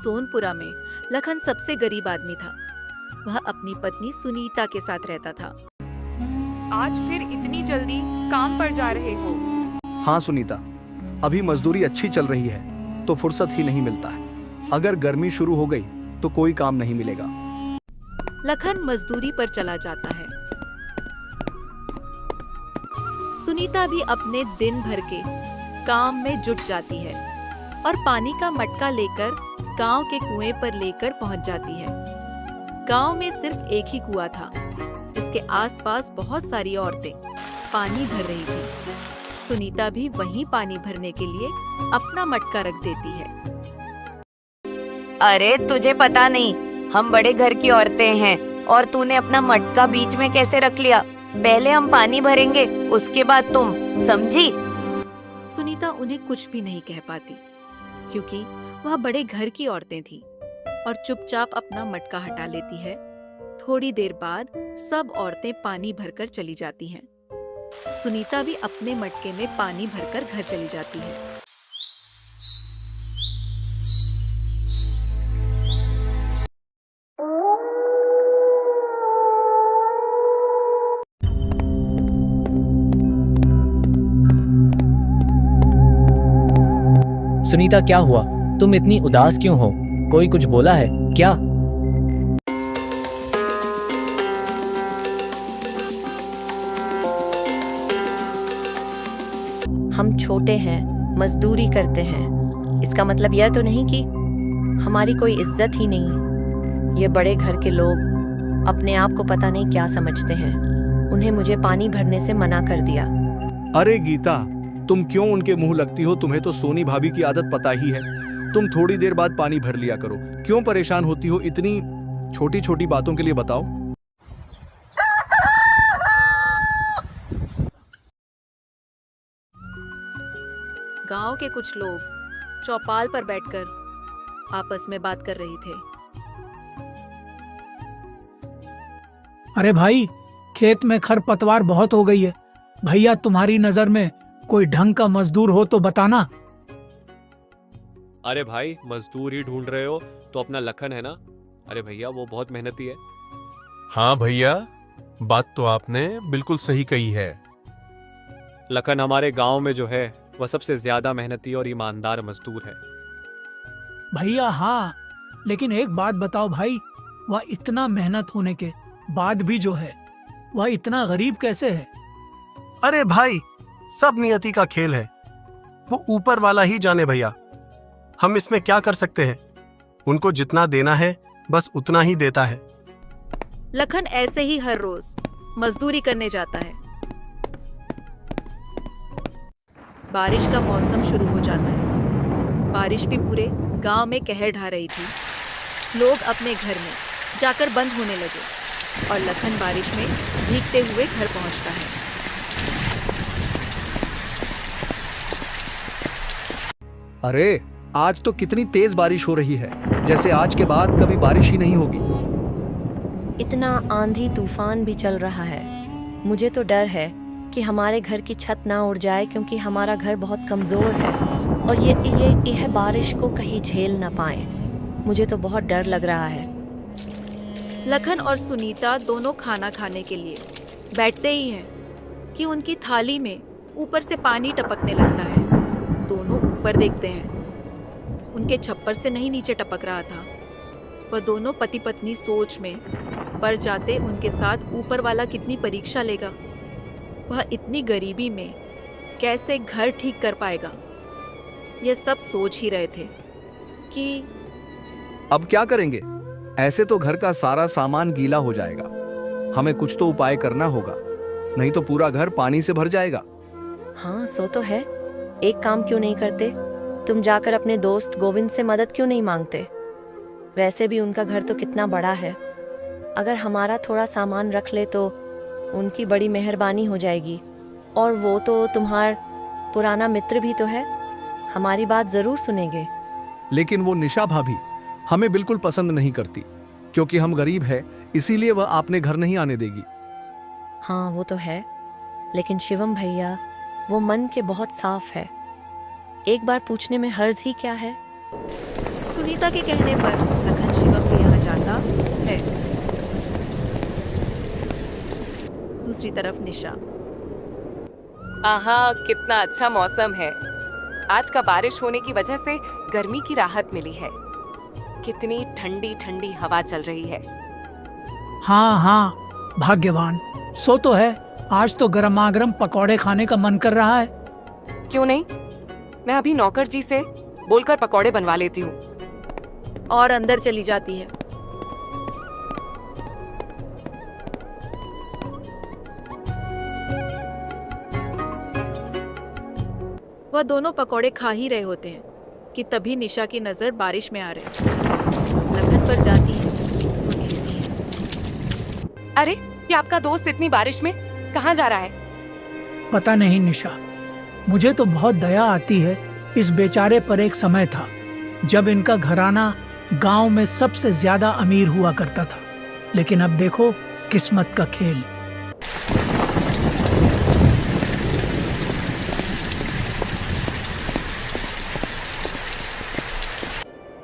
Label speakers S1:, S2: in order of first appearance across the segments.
S1: सोनपुरा में लखन सबसे गरीब आदमी था। वह अपनी पत्नी सुनीता के साथ रहता था।
S2: आज फिर इतनी जल्दी काम पर जा रहे हो?
S3: हाँ सुनीता, अभी मजदूरी अच्छी चल रही है तो फुर्सत ही नहीं मिलता है। अगर गर्मी शुरू हो गई तो कोई काम नहीं मिलेगा।
S1: लखन मजदूरी पर चला जाता है। सुनीता भी अपने दिन भर के काम में जुट जाती है और पानी का मटका लेकर गांव के कुएं पर लेकर पहुंच जाती है। गांव में सिर्फ एक ही कुआं था जिसके आसपास बहुत सारी औरतें पानी भर रही थी। सुनीता भी वहीं पानी भरने के लिए अपना मटका रख देती है।
S4: अरे तुझे पता नहीं, हम बड़े घर की औरतें हैं और तूने अपना मटका बीच में कैसे रख लिया? पहले हम पानी भरेंगे, उसके बाद तुम, समझी?
S1: सुनीता उन्हें कुछ भी नहीं कह पाती क्योंकि वह बड़े घर की औरतें थीं और चुपचाप अपना मटका हटा लेती है। थोड़ी देर बाद सब औरतें पानी भरकर चली जाती हैं। सुनीता भी अपने मटके में पानी भरकर घर चली जाती है।
S5: सुनीता, क्या हुआ? तुम इतनी उदास क्यों हो? कोई कुछ बोला है क्या?
S4: हम छोटे हैं, मजदूरी करते हैं, इसका मतलब यह तो नहीं कि हमारी कोई इज्जत ही नहीं। ये बड़े घर के लोग अपने आप को पता नहीं क्या समझते हैं। उन्हें मुझे पानी भरने से मना कर दिया।
S3: अरे गीता, तुम क्यों उनके मुंह लगती हो? तुम्हें तो सोनी भाभी की आदत पता ही है। तुम थोड़ी देर बाद पानी भर लिया करो। क्यों परेशान होती हो इतनी छोटी छोटी बातों के लिए? बताओ।
S1: गांव के कुछ लोग चौपाल पर बैठकर आपस में बात कर रहे थे।
S6: अरे भाई, खेत में खरपतवार बहुत हो गई है। भैया, तुम्हारी नजर में कोई ढंग का मजदूर हो तो बताना।
S7: अरे भाई, मजदूर ही ढूंढ रहे हो तो अपना लखन है ना? अरे भैया, वो बहुत मेहनती है।
S8: हाँ भैया, बात तो आपने बिल्कुल सही कही है।
S7: लखन हमारे गांव में जो है वह सबसे ज्यादा मेहनती और ईमानदार मजदूर है।
S6: भैया हाँ, लेकिन एक बात बताओ भाई, वह इतना मेहनत होने के बाद भी जो है वह इतना गरीब कैसे है?
S9: अरे भाई, सब नियति का खेल है, वो ऊपर वाला ही जाने भैया। हम इसमें क्या कर सकते हैं? उनको जितना देना है बस उतना ही देता है।
S1: लखन ऐसे ही हर रोज मजदूरी करने जाता है। बारिश का मौसम शुरू हो जाता है। बारिश भी पूरे गांव में कहर ढा रही थी। लोग अपने घर में जाकर बंद होने लगे और लखन बारिश में भीगते हुए घर पहुंचता है।
S3: अरे, आज तो कितनी तेज बारिश हो रही है, जैसे आज के बाद कभी बारिश ही नहीं होगी।
S4: इतना आंधी तूफान भी चल रहा है। मुझे तो डर है कि हमारे घर की छत ना उड़ जाए, क्योंकि हमारा घर बहुत कमजोर है और यह बारिश को कहीं झेल ना पाए। मुझे तो बहुत डर लग रहा है।
S1: लखन और सुनीता दोनों खाना खाने के लिए बैठते ही हैं कि उनकी थाली में ऊपर से पानी टपकने लगता है। दोनों ऊपर देखते हैं। उनके छप्पर से नहीं नीचे टपक रहा था। वह दोनों पति पत्नी सोच में पड़ जाते उनके साथ ऊपर वाला कितनी परीक्षा लेगा। वह इतनी गरीबी में कैसे घर ठीक कर पाएगा, यह सब सोच ही रहे थे कि
S3: अब क्या करेंगे? ऐसे तो घर का सारा सामान गीला हो जाएगा। हमें कुछ तो उपाय करना होगा, नहीं तो पूरा घर पानी से भर जाएगा।
S4: हाँ, सो तो है। एक काम क्यों नहीं करते? तुम जाकर अपने दोस्त गोविंद से मदद क्यों नहीं मांगते? वैसे भी उनका घर तो कितना बड़ा है। अगर हमारा थोड़ा सामान रख ले तो उनकी बड़ी मेहरबानी हो जाएगी। और वो तो तुम्हारा पुराना मित्र भी तो है, हमारी बात जरूर सुनेंगे।
S3: लेकिन वो निशा भाभी हमें बिल्कुल पसंद नहीं करती, क्योंकि हम गरीब हैं, इसीलिए वह आपने घर नहीं आने देगी।
S4: हाँ वो तो है, लेकिन शिवम भैया वो मन के बहुत साफ है। एक बार पूछने में हर्ज ही क्या है।
S1: सुनीता के कहने पर लखन शिवम के यहाँ जाता है। दूसरी तरफ निशा।
S10: आहा, कितना अच्छा मौसम है। आज का बारिश होने की वजह से गर्मी की राहत मिली है। कितनी ठंडी ठंडी हवा चल रही है।
S6: हाँ हाँ, भाग्यवान। सो तो है, आज तो गर्मागर्म पकौड़े खाने का मन कर रहा है।
S10: क्यों नहीं, मैं अभी नौकर जी से बोलकर पकौड़े बनवा लेती हूँ।
S1: और अंदर चली जाती है। वह दोनों पकौड़े खा ही रहे होते हैं कि तभी निशा की नजर बारिश में आ रही लखन पर जाती है। वो कहती है,
S10: अरे, ये आपका दोस्त इतनी बारिश में कहाँ जा रहा है?
S6: पता नहीं निशा, मुझे तो बहुत दया आती है। इस बेचारे पर एक समय था जब इनका घराना गांव में सबसे ज्यादा अमीर हुआ करता था, लेकिन अब देखो किस्मत का खेल।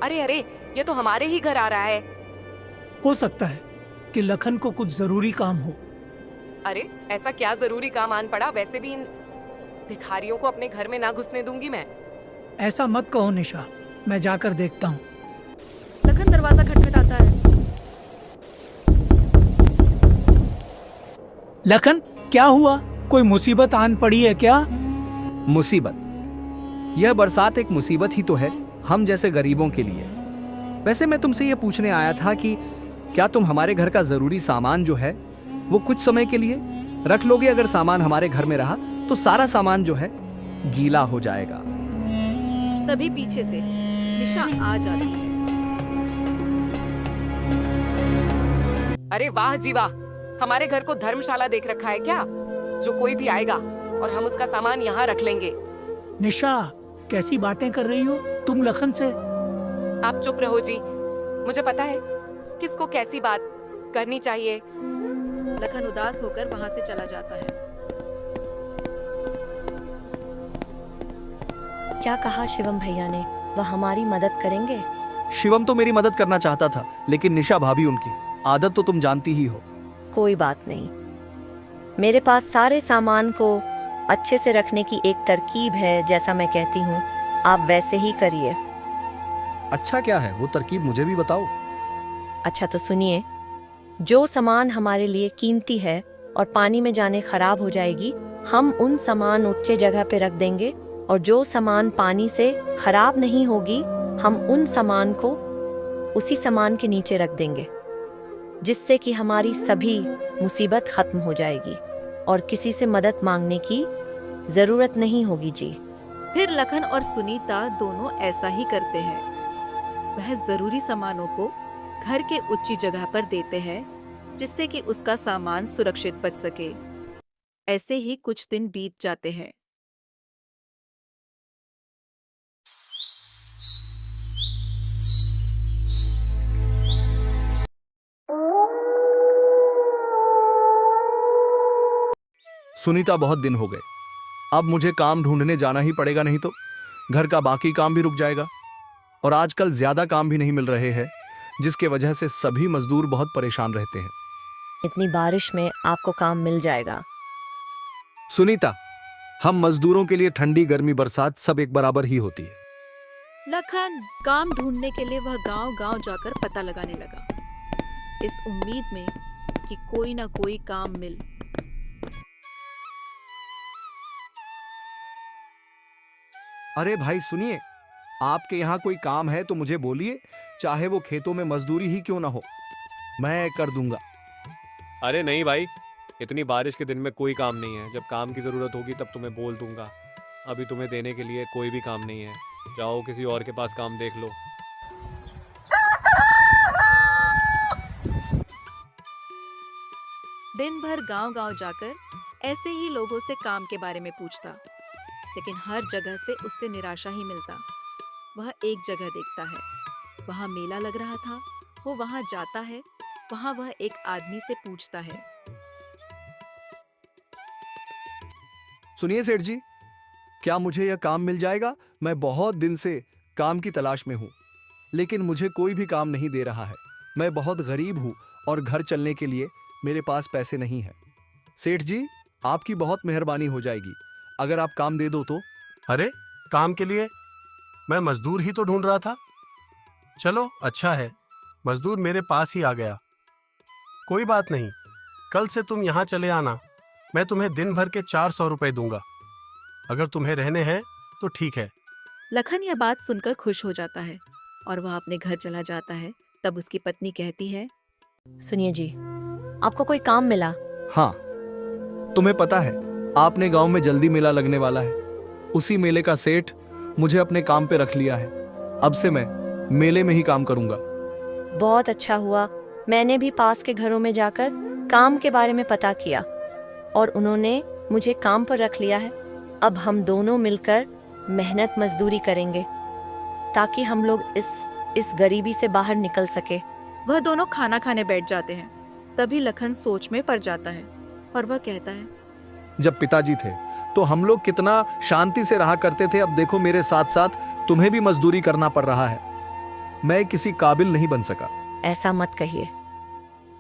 S10: अरे अरे, ये तो हमारे ही घर आ रहा है।
S6: हो सकता है कि लखन को कुछ जरूरी काम हो।
S10: अरे, ऐसा क्या जरूरी काम आन पड़ा? वैसे भी इन भिखारियों को अपने घर में ना घुसने दूंगी मैं।
S6: ऐसा मत कहो निशा, मैं जाकर देखता हूँ।
S1: लखन दरवाजा खटखटाता है।
S6: लखन, क्या हुआ? कोई मुसीबत आन पड़ी है क्या?
S3: मुसीबत? यह बरसात एक मुसीबत ही तो है, हम जैसे गरीबों के लिए। वैसे मैं तुमसे यह पूछने आया था कि क्या तुम हमारे घर का जरूरी सामान जो है वो कुछ समय के लिए रख लोगे? अगर सामान हमारे घर में रहा तो सारा सामान जो है गीला हो जाएगा।
S1: तभी पीछे से निशा आ जाती है।
S10: अरे वाह जी वाह, हमारे घर को धर्मशाला देख रखा है क्या? जो कोई भी आएगा और हम उसका सामान यहाँ रख लेंगे।
S6: निशा, कैसी बातें कर रही हो तुम लखन से?
S10: आप चुप रहो जी, मुझे पता है किसको कैसी बात करनी चाहिए।
S1: लखन उदास होकर वहां से चला जाता है।
S4: क्या कहा शिवम भैया ने? वह हमारी मदद करेंगे?
S3: शिवम तो मेरी मदद करना चाहता था, लेकिन निशा भाभी उनकी आदत तो तुम जानती ही हो।
S4: कोई बात नहीं, मेरे पास सारे सामान को अच्छे से रखने की एक तरकीब है। जैसा मैं कहती हूँ आप वैसे ही करिए।
S3: अच्छा, क्या है वो तरकीब? मुझे भी बताओ।
S4: अच्छा तो सुनिए, जो सामान हमारे लिए कीमती है और पानी में जाने खराब हो जाएगी, हम उन सामान ऊंचे जगह पे रख देंगे, और जो सामान पानी से खराब नहीं होगी हम उन सामान को उसी सामान के नीचे रख देंगे, जिससे कि हमारी सभी मुसीबत खत्म हो जाएगी और किसी से मदद मांगने की जरूरत नहीं होगी जी।
S1: फिर लखन और सुनीता दोनों ऐसा ही करते हैं। वह जरूरी सामानों को घर के ऊंची जगह पर देते हैं, जिससे कि उसका सामान सुरक्षित बच सके। ऐसे ही कुछ दिन बीत जाते हैं।
S3: सुनीता, बहुत दिन हो गए, अब मुझे काम ढूंढने जाना ही पड़ेगा, नहीं तो घर का बाकी काम भी रुक जाएगा। और आजकल ज्यादा काम भी नहीं मिल रहे हैं, जिसके वजह से सभी मजदूर बहुत परेशान रहते हैं।
S4: इतनी बारिश में आपको काम मिल जाएगा।
S3: सुनीता, हम मजदूरों के लिए ठंडी गर्मी बरसात सब एक बराबर ही होती है।
S1: लखन काम ढूंढने के लिए वह गांव-गांव जाकर पता लगाने लगा, इस उम्मीद में कि कोई ना कोई काम मिल।
S3: अरे भाई सुनिए, आपके यहाँ कोई काम है तो मुझे बोलिए, चाहे वो खेतों में मजदूरी ही क्यों ना हो, मैं कर दूंगा।
S7: अरे नहीं भाई, इतनी बारिश के दिन में कोई काम नहीं है। जब काम की ज़रूरत होगी तब तुम्हें बोल दूंगा। अभी तुम्हें देने के लिए कोई भी काम नहीं है। जाओ किसी और के पास काम देख लो।
S1: दिन भर गांव-गांव जाकर ऐसे ही लोगों से काम के बारे में पूछता, लेकिन हर जगह से उससे निराशा ही मिलता। वह एक जगह देखता है, वहां मेला लग रहा था। वो वहां जाता है, वहां वह एक आदमी से पूछता है,
S3: सुनिए सेठ जी, क्या मुझे यह काम मिल जाएगा? मैं बहुत दिन से काम की तलाश में हूँ। लेकिन मुझे कोई भी काम नहीं दे रहा है। मैं बहुत गरीब हूँ और घर चलने के लिए मेरे पास पैसे नहीं है। सेठ जी, आपकी बहुत मेहरबानी हो जाएगी अगर आप काम दे दो तो।
S9: अरे, काम के लिए? मैं मजदूर ही तो ढूंढ रहा था। चलो अच्छा है, मजदूर मेरे पास ही आ गया। कोई बात नहीं, कल से तुम यहाँ चले आना। मैं तुम्हें दिन भर के 400 रुपए दूंगा। अगर तुम्हें रहने हैं तो ठीक है।
S1: लखन यह बात सुनकर खुश हो जाता है और वह अपने घर चला जाता है। तब उसकी पत्नी कहती है,
S4: सुनिए जी, आपको कोई काम मिला?
S3: हाँ, तुम्हें पता है आपने गांव में जल्दी मेला लगने वाला है। उसी मेले का सेठ मुझे अपने काम पे रख लिया है। अब से मैं मेले में ही काम करूंगा।
S4: बहुत अच्छा हुआ। मैंने भी पास के घरों में जाकर काम के बारे में पता किया और उन्होंने मुझे काम पर रख लिया है। अब हम दोनों मिलकर मेहनत मजदूरी करेंगे ताकि हम लोग इस गरीबी से बाहर निकल सके।
S1: वह दोनों खाना खाने बैठ जाते हैं। तभी लखन सोच में पड़ जाता है और वह कहता है,
S3: जब पिताजी थे तो हम लोग कितना शांति से रहा करते थे। अब देखो मेरे साथ साथ तुम्हें भी मजदूरी करना पड़ रहा है। मैं किसी काबिल नहीं बन सका।
S4: ऐसा मत कहिए।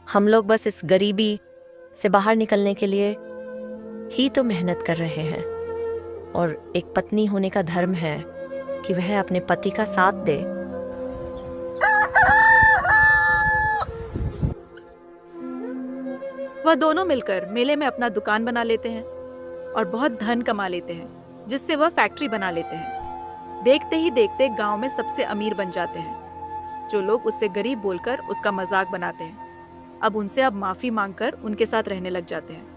S4: हम लोग बस इस गरीबी से बाहर निकलने के लिए ही तो मेहनत कर रहे हैं और एक पत्नी होने का धर्म है कि वह अपने पति का साथ दे।
S1: वह दोनों मिलकर मेले में अपना दुकान बना लेते हैं और बहुत धन कमा लेते हैं, जिससे वह फैक्ट्री बना लेते हैं। देखते ही देखते गांव में सबसे अमीर बन जाते हैं। जो लोग उससे गरीब बोलकर उसका मजाक बनाते हैं, अब उनसे माफी मांगकर उनके साथ रहने लग जाते हैं।